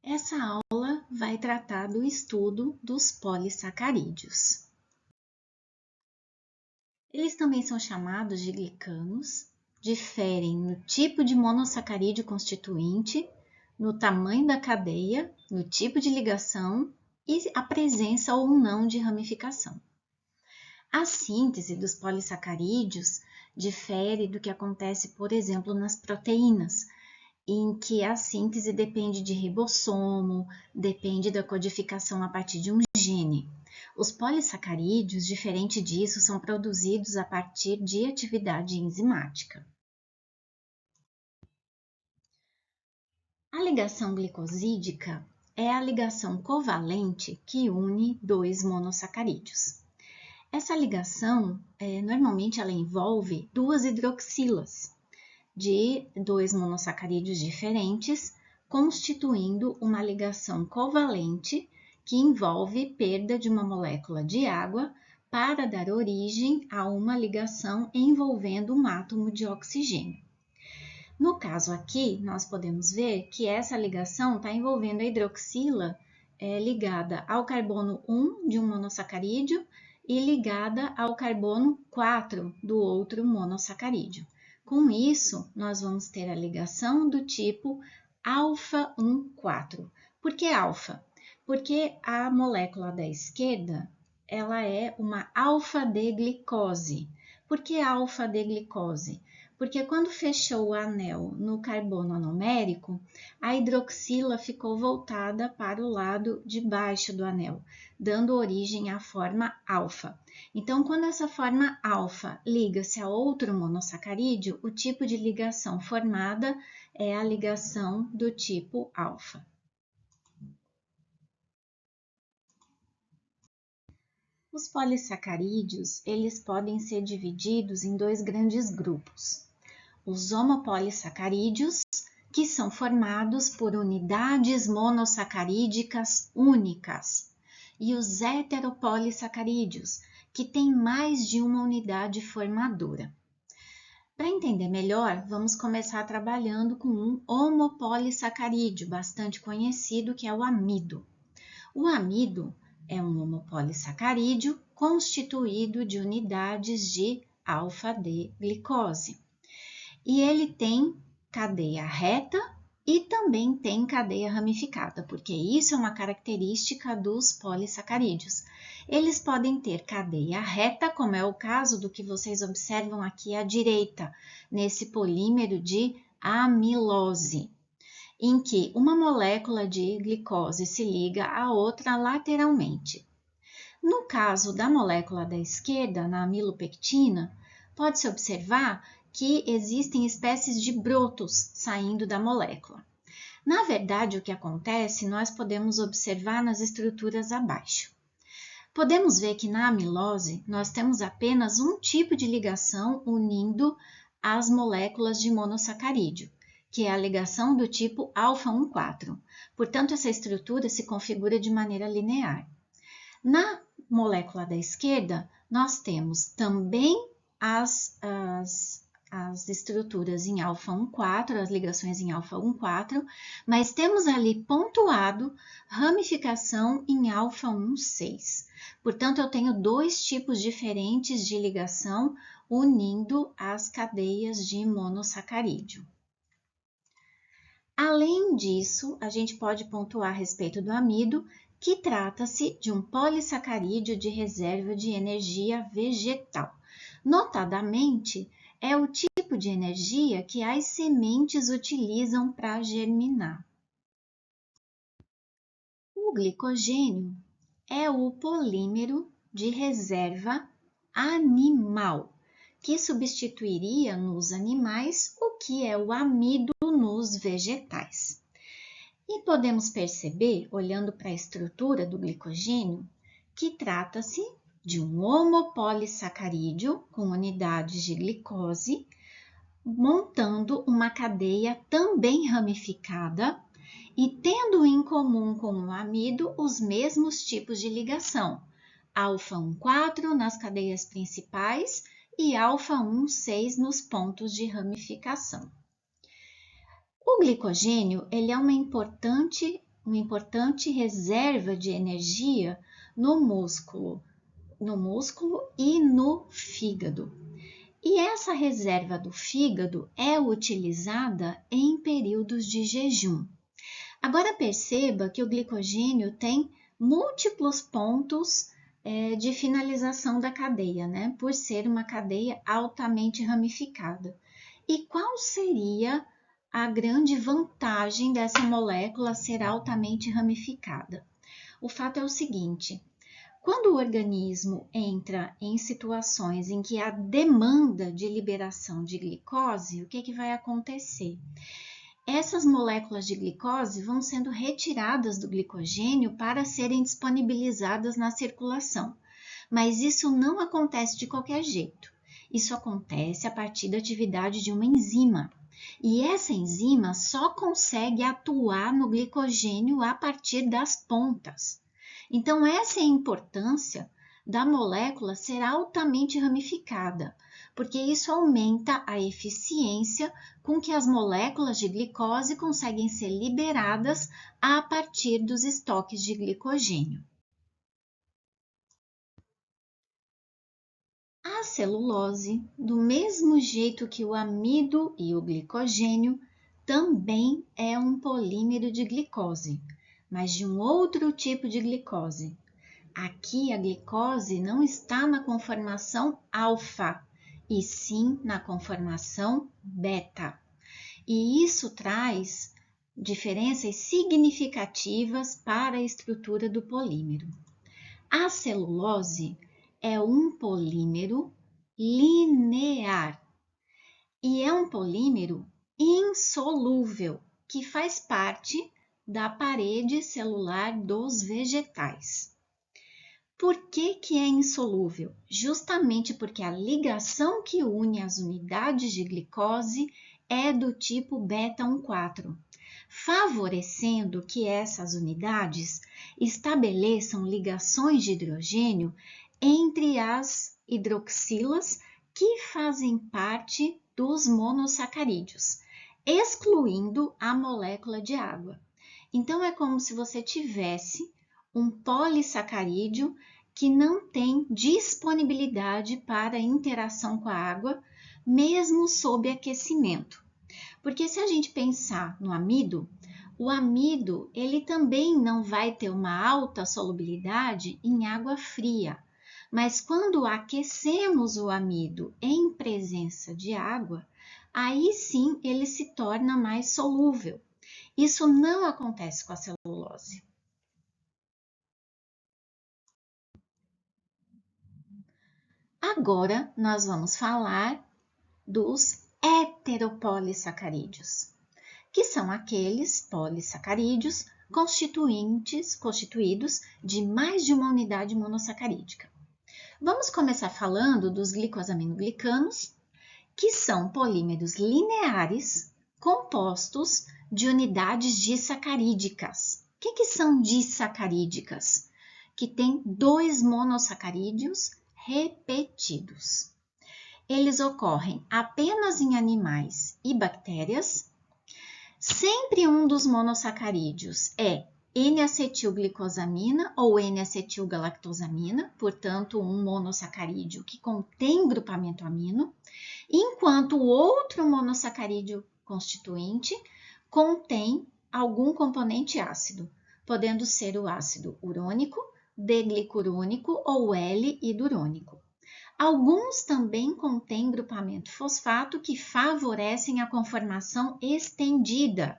Essa aula vai tratar do estudo dos polissacarídeos. Eles também são chamados de glicanos, diferem no tipo de monossacarídeo constituinte, no tamanho da cadeia, no tipo de ligação e a presença ou não de ramificação. A síntese dos polissacarídeos difere do que acontece, por exemplo, nas proteínas, em que a síntese depende de ribossomo, depende da codificação a partir de um gene. Os polissacarídeos, diferente disso, são produzidos a partir de atividade enzimática. A ligação glicosídica é a ligação covalente que une dois monossacarídeos. Essa ligação, normalmente, ela envolve duas hidroxilas de dois monossacarídeos diferentes, constituindo uma ligação covalente que envolve perda de uma molécula de água para dar origem a uma ligação envolvendo um átomo de oxigênio. No caso aqui, nós podemos ver que essa ligação está envolvendo a hidroxila ligada ao carbono 1 de um monossacarídeo e ligada ao carbono 4 do outro monossacarídeo. Com isso, nós vamos ter a ligação do tipo alfa-1,4. Por que alfa? Porque a molécula da esquerda, ela é uma alfa-D-glicose. Por que alfa-D-glicose? Porque quando fechou o anel no carbono anomérico, a hidroxila ficou voltada para o lado de baixo do anel, dando origem à forma alfa. Então, quando essa forma alfa liga-se a outro monossacarídeo, o tipo de ligação formada é a ligação do tipo alfa. Os polissacarídeos, eles podem ser divididos em dois grandes grupos. Os homopolissacarídeos, que são formados por unidades monossacarídicas únicas, e os heteropolissacarídeos, que têm mais de uma unidade formadora. Para entender melhor, vamos começar trabalhando com um homopolissacarídeo bastante conhecido, que é o amido. O amido é um homopolissacarídeo constituído de unidades de alfa-D-glicose. E ele tem cadeia reta e também tem cadeia ramificada, porque isso é uma característica dos polissacarídeos. Eles podem ter cadeia reta, como é o caso do que vocês observam aqui à direita, nesse polímero de amilose, em que uma molécula de glicose se liga à outra lateralmente. No caso da molécula da esquerda, na amilopectina, pode-se observar que existem espécies de brotos saindo da molécula. Na verdade, o que acontece, nós podemos observar nas estruturas abaixo. Podemos ver que na amilose, nós temos apenas um tipo de ligação unindo as moléculas de monossacarídeo, que é a ligação do tipo alfa-1,4. Portanto, essa estrutura se configura de maneira linear. Na molécula da esquerda, nós temos também as estruturas em alfa-1,4, as ligações em alfa-1,4, mas temos ali pontuado ramificação em alfa-1,6. Portanto, eu tenho dois tipos diferentes de ligação unindo as cadeias de monossacarídeo. Além disso, a gente pode pontuar a respeito do amido, que trata-se de um polissacarídeo de reserva de energia vegetal. Notadamente, é o tipo de energia que as sementes utilizam para germinar. O glicogênio é o polímero de reserva animal, que substituiria nos animais o que é o amido nos vegetais. E podemos perceber, olhando para a estrutura do glicogênio, que trata-se de um homopolissacarídeo com unidades de glicose, montando uma cadeia também ramificada e tendo em comum com o amido os mesmos tipos de ligação, alfa-1,4 nas cadeias principais e alfa-1,6 nos pontos de ramificação. O glicogênio ele é uma importante uma importante reserva de energia no músculo e no fígado. E essa reserva do fígado é utilizada em períodos de jejum. Agora perceba que o glicogênio tem múltiplos pontos de finalização da cadeia, né? Por ser uma cadeia altamente ramificada. E qual seria a grande vantagem dessa molécula ser altamente ramificada? O fato é o seguinte: quando o organismo entra em situações em que há demanda de liberação de glicose, o que vai acontecer? Essas moléculas de glicose vão sendo retiradas do glicogênio para serem disponibilizadas na circulação. Mas isso não acontece de qualquer jeito. Isso acontece a partir da atividade de uma enzima. E essa enzima só consegue atuar no glicogênio a partir das pontas. Então, essa é a importância da molécula ser altamente ramificada, porque isso aumenta a eficiência com que as moléculas de glicose conseguem ser liberadas a partir dos estoques de glicogênio. A celulose, do mesmo jeito que o amido e o glicogênio, também é um polímero de glicose, mas de um outro tipo de glicose. Aqui a glicose não está na conformação alfa, e sim na conformação beta. E isso traz diferenças significativas para a estrutura do polímero. A celulose é um polímero linear e é um polímero insolúvel que faz parte da parede celular dos vegetais. Por que é insolúvel? Justamente porque a ligação que une as unidades de glicose é do tipo beta-1,4, favorecendo que essas unidades estabeleçam ligações de hidrogênio entre as hidroxilas que fazem parte dos monossacarídeos, excluindo a molécula de água. Então, é como se você tivesse um polissacarídeo que não tem disponibilidade para interação com a água, mesmo sob aquecimento. Porque se a gente pensar no amido, o amido ele também não vai ter uma alta solubilidade em água fria. Mas quando aquecemos o amido em presença de água, aí sim ele se torna mais solúvel. Isso não acontece com a celulose. Agora nós vamos falar dos heteropolissacarídeos, que são aqueles polissacarídeos constituídos de mais de uma unidade monossacarídica. Vamos começar falando dos glicosaminoglicanos, que são polímeros lineares compostos de unidades disacarídicas. O que são disacarídicas? Que tem 2 monossacarídeos repetidos. Eles ocorrem apenas em animais e bactérias. Sempre um dos monossacarídeos é N-acetilglicosamina ou N-acetilgalactosamina, portanto, um monossacarídeo que contém grupamento amino, enquanto o outro monossacarídeo constituinte contém algum componente ácido, podendo ser o ácido urônico, D-glicurônico ou L-hidurônico. Alguns também contêm grupamento fosfato que favorecem a conformação estendida,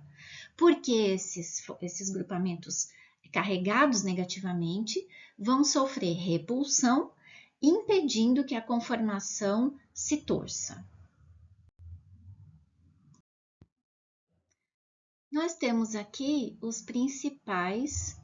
porque esses grupamentos carregados negativamente vão sofrer repulsão, impedindo que a conformação se torça. Nós temos aqui as principais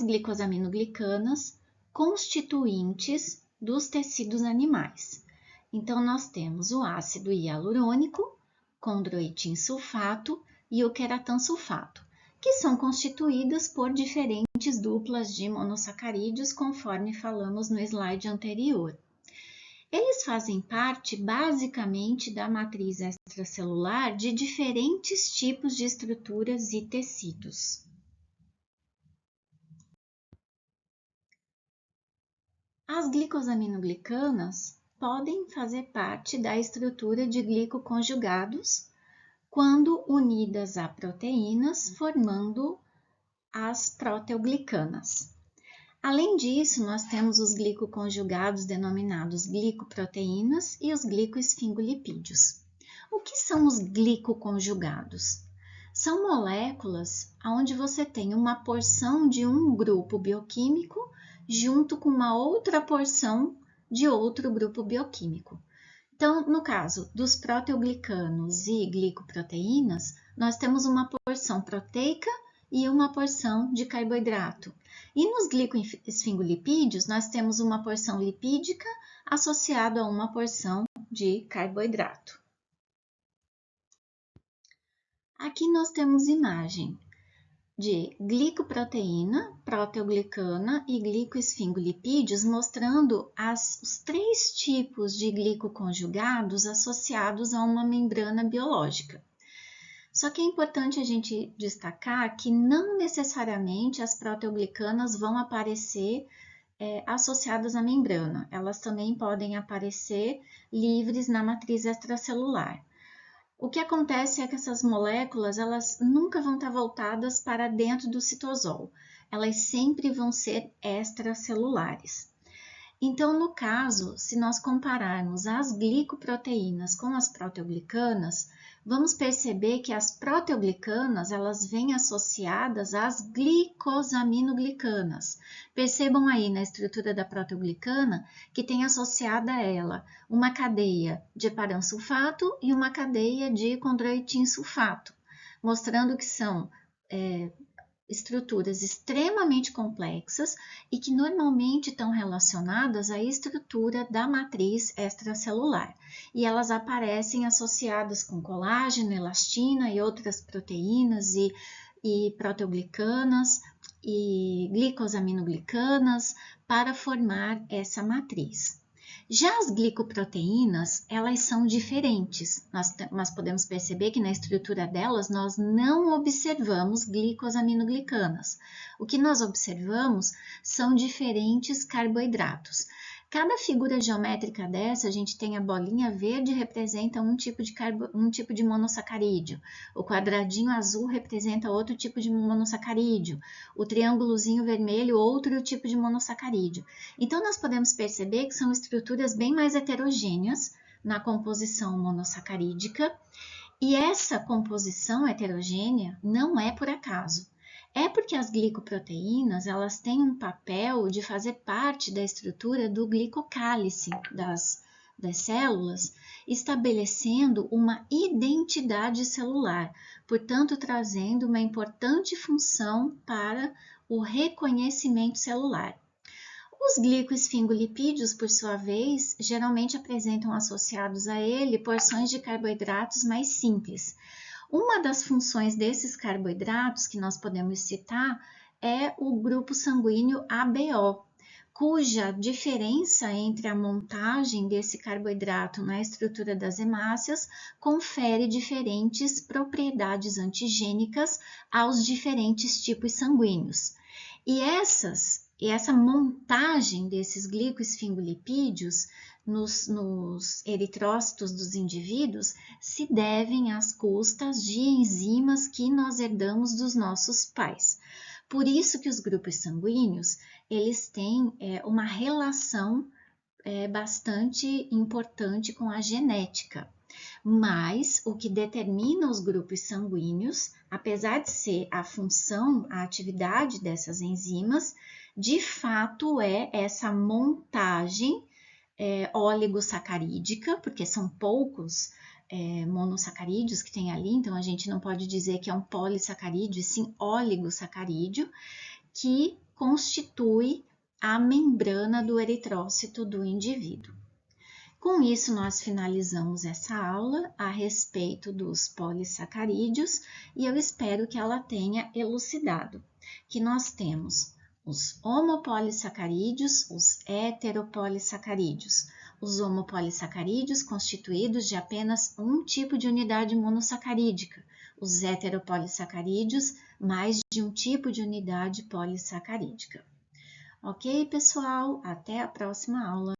glicosaminoglicanas constituintes dos tecidos animais. Então, nós temos o ácido hialurônico, condroitinsulfato e o queratansulfato, que são constituídas por diferentes duplas de monossacarídeos, conforme falamos no slide anterior. Eles fazem parte, basicamente, da matriz extracelular de diferentes tipos de estruturas e tecidos. As glicosaminoglicanas podem fazer parte da estrutura de glicoconjugados quando unidas a proteínas, formando as proteoglicanas. Além disso, nós temos os glicoconjugados denominados glicoproteínas e os glicoesfingolipídios. O que são os glicoconjugados? São moléculas onde você tem uma porção de um grupo bioquímico junto com uma outra porção de outro grupo bioquímico. Então, no caso dos proteoglicanos e glicoproteínas, nós temos uma porção proteica e uma porção de carboidrato. E nos glicoesfingolipídios, nós temos uma porção lipídica associada a uma porção de carboidrato. Aqui nós temos imagem de glicoproteína, proteoglicana e glicoesfingolipídios, mostrando os 3 tipos de glicoconjugados associados a uma membrana biológica. Só que é importante a gente destacar que não necessariamente as proteoglicanas vão aparecer associadas à membrana. Elas também podem aparecer livres na matriz extracelular. O que acontece é que essas moléculas, elas nunca vão estar voltadas para dentro do citosol. Elas sempre vão ser extracelulares. Então, no caso, se nós compararmos as glicoproteínas com as proteoglicanas, vamos perceber que as proteoglicanas, elas vêm associadas às glicosaminoglicanas. Percebam aí na estrutura da proteoglicana que tem associada a ela uma cadeia de heparansulfato e uma cadeia de condroitinsulfato, mostrando que são estruturas extremamente complexas e que normalmente estão relacionadas à estrutura da matriz extracelular. E elas aparecem associadas com colágeno, elastina e outras proteínas e proteoglicanas e glicosaminoglicanas para formar essa matriz. Já as glicoproteínas, elas são diferentes. Nós podemos perceber que na estrutura delas nós não observamos glicosaminoglicanas. O que nós observamos são diferentes carboidratos. Cada figura geométrica dessa, a gente tem a bolinha verde representa um tipo de monossacarídeo, o quadradinho azul representa outro tipo de monossacarídeo, o triângulozinho vermelho outro tipo de monossacarídeo. Então, nós podemos perceber que são estruturas bem mais heterogêneas na composição monossacarídica, e essa composição heterogênea não é por acaso. É porque as glicoproteínas, elas têm um papel de fazer parte da estrutura do glicocálice das células, estabelecendo uma identidade celular, portanto, trazendo uma importante função para o reconhecimento celular. Os glicoesfingolipídios, por sua vez, geralmente apresentam associados a ele porções de carboidratos mais simples. Uma das funções desses carboidratos que nós podemos citar é o grupo sanguíneo ABO, cuja diferença entre a montagem desse carboidrato na estrutura das hemácias confere diferentes propriedades antigênicas aos diferentes tipos sanguíneos. E essa montagem desses glicoesfingolipídios nos eritrócitos dos indivíduos se devem às custas de enzimas que nós herdamos dos nossos pais. Por isso que os grupos sanguíneos, eles têm uma relação bastante importante com a genética. Mas o que determina os grupos sanguíneos, apesar de ser a função, a atividade dessas enzimas, de fato é essa montagem oligosacarídica, porque são poucos monossacarídeos que tem ali, então a gente não pode dizer que é um polissacarídeo, e sim oligosacarídeo, que constitui a membrana do eritrócito do indivíduo. Com isso, nós finalizamos essa aula a respeito dos polissacarídeos e eu espero que ela tenha elucidado que nós temos os homopolissacarídeos, os heteropolissacarídeos. Os homopolissacarídeos constituídos de apenas um tipo de unidade monossacarídica, os heteropolissacarídeos mais de um tipo de unidade polissacarídica. Ok, pessoal? Até a próxima aula!